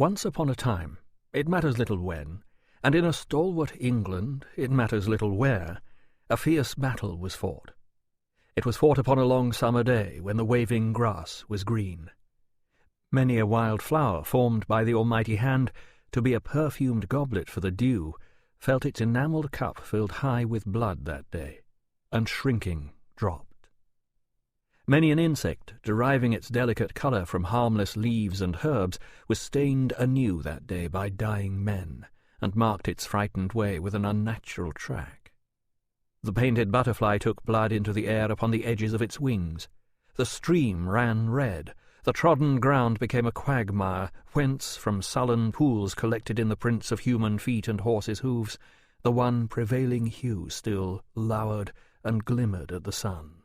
Once upon a time, it matters little when, and in a stalwart England, it matters little where, a fierce battle was fought. It was fought upon a long summer day when the waving grass was green. Many a wild flower formed by the almighty hand to be a perfumed goblet for the dew felt its enamelled cup filled high with blood that day, and shrinking dropped. Many an insect, deriving its delicate colour from harmless leaves and herbs, was stained anew that day by dying men, and marked its frightened way with an unnatural track. The painted butterfly took blood into the air upon the edges of its wings. The stream ran red. The trodden ground became a quagmire, whence, from sullen pools collected in the prints of human feet and horses' hoofs, the one prevailing hue still lowered and glimmered at the sun.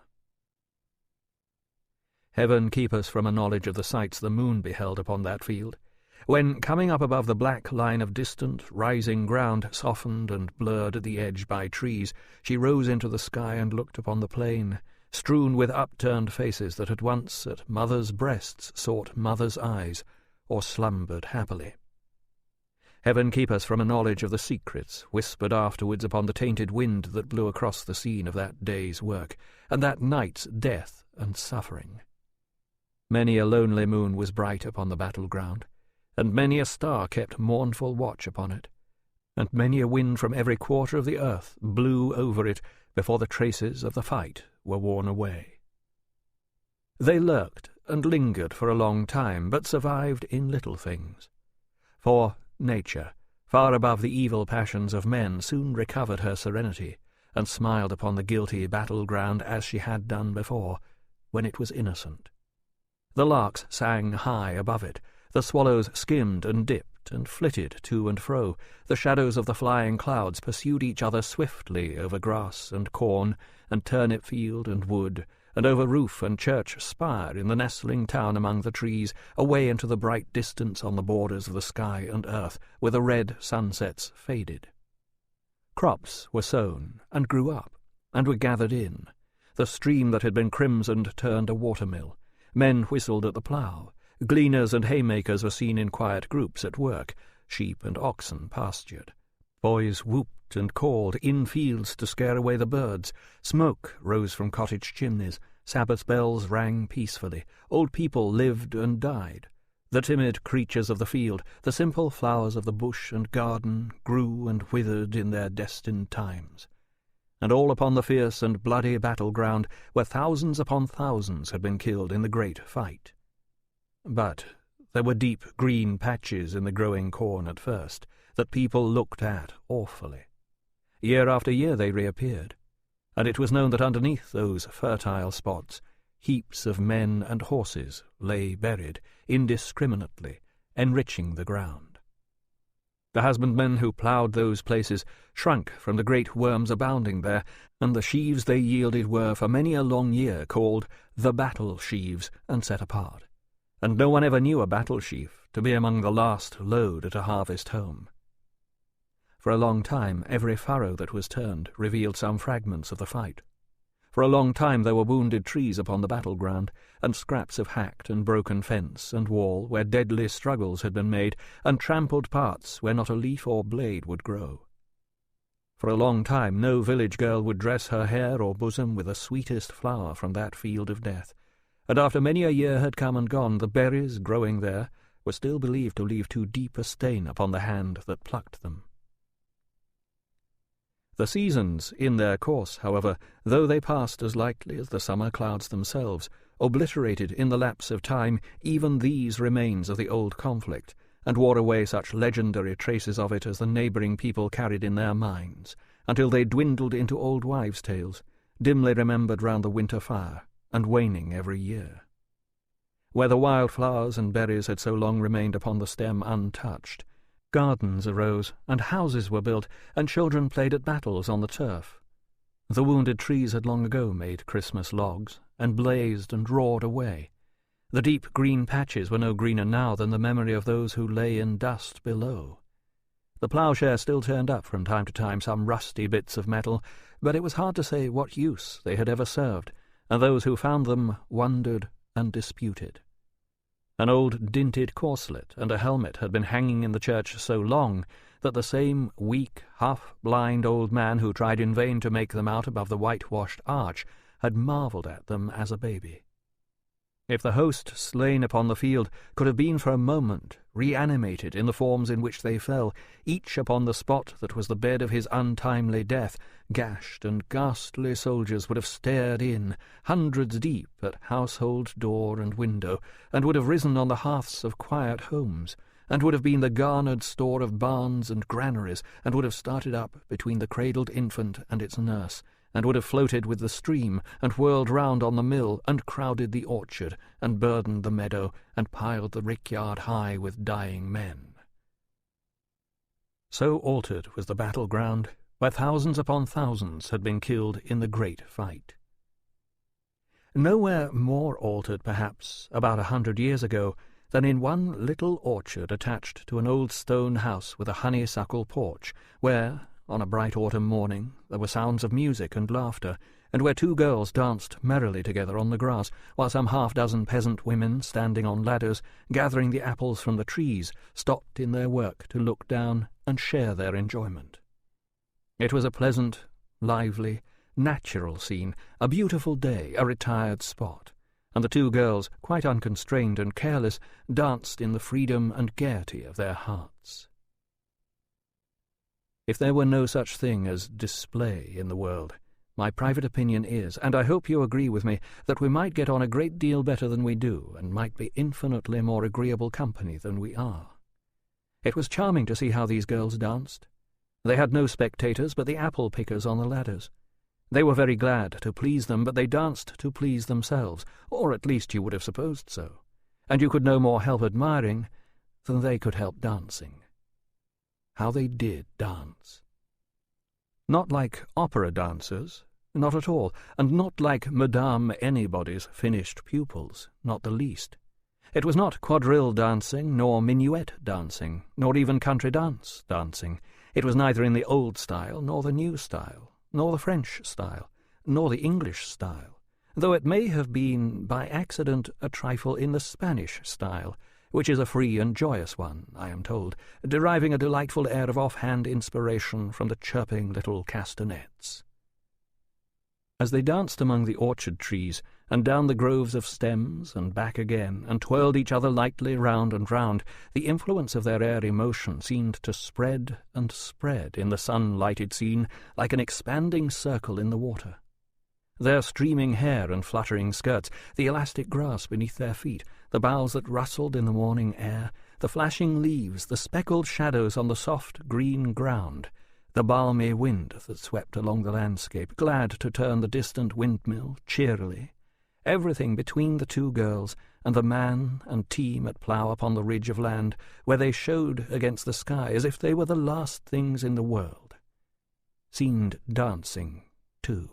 Heaven keep us from a knowledge of the sights the moon beheld upon that field, when, coming up above the black line of distant, rising ground, softened and blurred at the edge by trees, she rose into the sky and looked upon the plain, strewn with upturned faces that at once at mothers' breasts sought mothers' eyes, or slumbered happily. Heaven keep us from a knowledge of the secrets whispered afterwards upon the tainted wind that blew across the scene of that day's work, and that night's death and suffering. Many a lonely moon was bright upon the battle-ground, and many a star kept mournful watch upon it, and many a wind from every quarter of the earth blew over it before the traces of the fight were worn away. They lurked and lingered for a long time, but survived in little things. For nature, far above the evil passions of men, soon recovered her serenity, and smiled upon the guilty battle-ground as she had done before, when it was innocent. The larks sang high above it, the swallows skimmed and dipped and flitted to and fro, the shadows of the flying clouds pursued each other swiftly over grass and corn, and turnip field and wood, and over roof and church spire in the nestling town among the trees, away into the bright distance on the borders of the sky and earth, where the red sunsets faded. Crops were sown, and grew up, and were gathered in. The stream that had been crimsoned turned a watermill. Men whistled at the plough. Gleaners and haymakers were seen in quiet groups at work. Sheep and oxen pastured. Boys whooped and called in fields to scare away the birds. Smoke rose from cottage chimneys. Sabbath bells rang peacefully. Old people lived and died. The timid creatures of the field, the simple flowers of the bush and garden, grew and withered in their destined times. And all upon the fierce and bloody battle-ground, where thousands upon thousands had been killed in the great fight. But there were deep green patches in the growing corn at first, that people looked at awfully. Year after year they reappeared, and it was known that underneath those fertile spots, heaps of men and horses lay buried, indiscriminately, enriching the ground. The husbandmen who ploughed those places shrunk from the great worms abounding there, and the sheaves they yielded were for many a long year called the battle sheaves and set apart, and no one ever knew a battle sheaf to be among the last load at a harvest home. For a long time every furrow that was turned revealed some fragments of the fight. For a long time there were wounded trees upon the battle-ground, and scraps of hacked and broken fence and wall where deadly struggles had been made, and trampled parts where not a leaf or blade would grow. For a long time no village girl would dress her hair or bosom with the sweetest flower from that field of death, and after many a year had come and gone, the berries growing there were still believed to leave too deep a stain upon the hand that plucked them. The seasons, in their course, however, though they passed as lightly as the summer clouds themselves, obliterated in the lapse of time even these remains of the old conflict, and wore away such legendary traces of it as the neighbouring people carried in their minds, until they dwindled into old wives' tales, dimly remembered round the winter fire, and waning every year. Where the wild flowers and berries had so long remained upon the stem untouched, gardens arose, and houses were built, and children played at battles on the turf. The wounded trees had long ago made Christmas logs, and blazed and roared away. The deep green patches were no greener now than the memory of those who lay in dust below. The ploughshare still turned up from time to time some rusty bits of metal, but it was hard to say what use they had ever served, and those who found them wondered and disputed. An old dinted corselet and a helmet had been hanging in the church so long that the same weak, half-blind old man who tried in vain to make them out above the whitewashed arch had marvelled at them as a baby. If the host slain upon the field could have been for a moment reanimated in the forms in which they fell, each upon the spot that was the bed of his untimely death, gashed and ghastly soldiers would have stared in, hundreds deep, at household door and window, and would have risen on the hearths of quiet homes, and would have been the garnered store of barns and granaries, and would have started up between the cradled infant and its nurse, and would have floated with the stream, and whirled round on the mill, and crowded the orchard, and burdened the meadow, and piled the rickyard high with dying men. So altered was the battle-ground, where thousands upon thousands had been killed in the great fight. Nowhere more altered, perhaps, about 100 years ago, than in one little orchard attached to an old stone house with a honeysuckle porch, where, on a bright autumn morning, there were sounds of music and laughter, and where two girls danced merrily together on the grass, while some half-dozen peasant women, standing on ladders, gathering the apples from the trees, stopped in their work to look down and share their enjoyment. It was a pleasant, lively, natural scene, a beautiful day, a retired spot, and the two girls, quite unconstrained and careless, danced in the freedom and gaiety of their hearts. If there were no such thing as display in the world, my private opinion is, and I hope you agree with me, that we might get on a great deal better than we do, and might be infinitely more agreeable company than we are. It was charming to see how these girls danced. They had no spectators but the apple-pickers on the ladders. They were very glad to please them, but they danced to please themselves, or at least you would have supposed so, and you could no more help admiring than they could help dancing. How they did dance! Not like opera dancers, not at all, and not like Madame Anybody's finished pupils, not the least. It was not quadrille dancing, nor minuet dancing, nor even country dance dancing. It was neither in the old style, nor the new style, nor the French style, nor the English style, though it may have been, by accident, a trifle in the Spanish style, which is a free and joyous one, I am told, deriving a delightful air of off-hand inspiration from the chirping little castanets. As they danced among the orchard trees, and down the groves of stems, and back again, and twirled each other lightly round and round, the influence of their airy motion seemed to spread and spread in the sun-lighted scene like an expanding circle in the water. Their streaming hair and fluttering skirts, the elastic grass beneath their feet, the boughs that rustled in the morning air, the flashing leaves, the speckled shadows on the soft green ground, the balmy wind that swept along the landscape, glad to turn the distant windmill cheerily, everything between the two girls and the man and team at plough upon the ridge of land, where they showed against the sky as if they were the last things in the world, seemed dancing too.